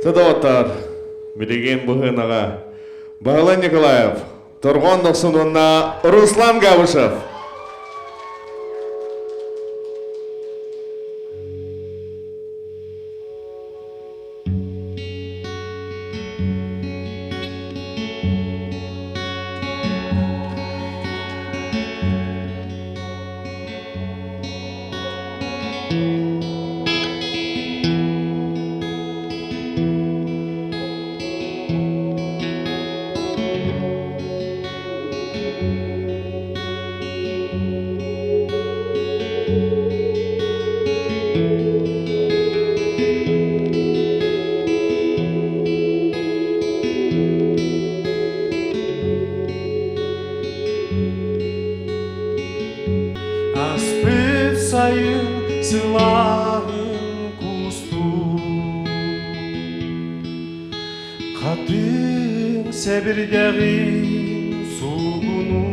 Тадаваттар, билеген бұғынаға Бағлан Николаев, Тұрғын Нұқсынуына Руслан Габышев. Аспыт сайын сылағын құсту, қатын сәбірдәғін суғыну,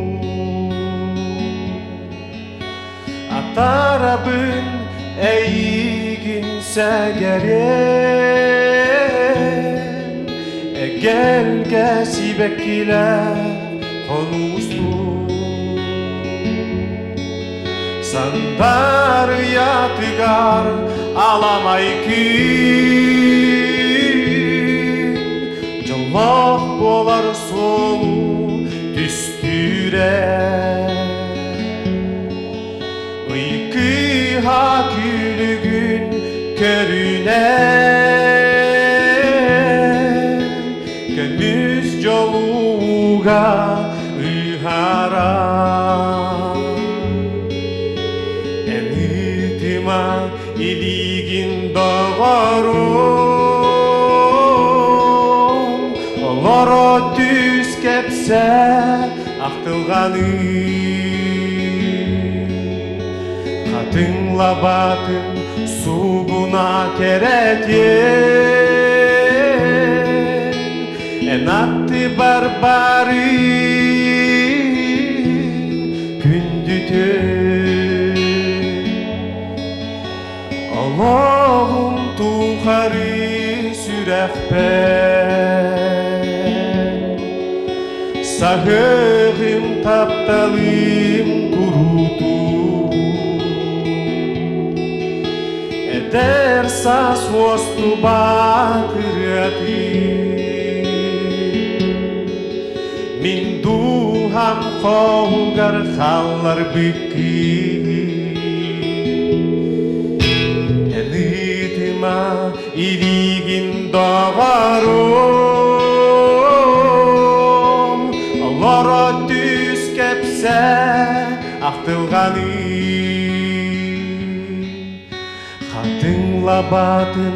атарабын әйгін сәгәрен, әгәлгә сибәккілер қонусту. Сандар ятыгар аламай күн, Жаллах болар солу түстүрә. Ыйкыға күлігін көрүнә, Көмүс жолуға ыйхара. Илигин дағарым, олара түс кәпсә ақтылғаны. Қатын лабатын суғына кәрәтен, әнатты барбары күндітен. Allah'ım tuğarı sürəxpər, Sağığım taptalım kurutu, Eder sas vostu bakırati, Min duham xoğgar xallar bükki, İligin dağarım, Allara düz kepse ақтылғаны. Қатын лабатын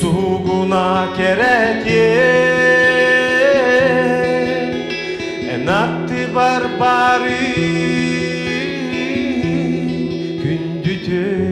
суғына керетен, Әнатты барбары күндітен.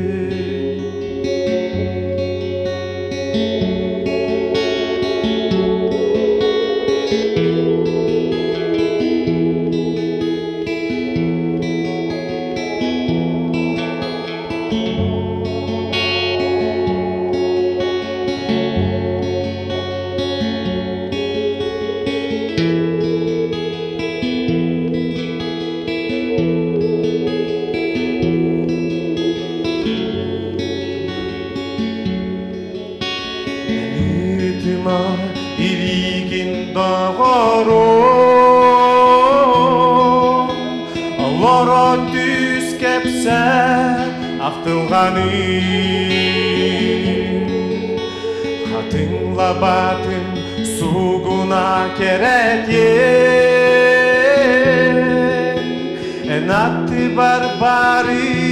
İligin dağarım, Allara düz kepsә ақтылғаны. Қатын лабатын суғына керетен, Әнатты барбары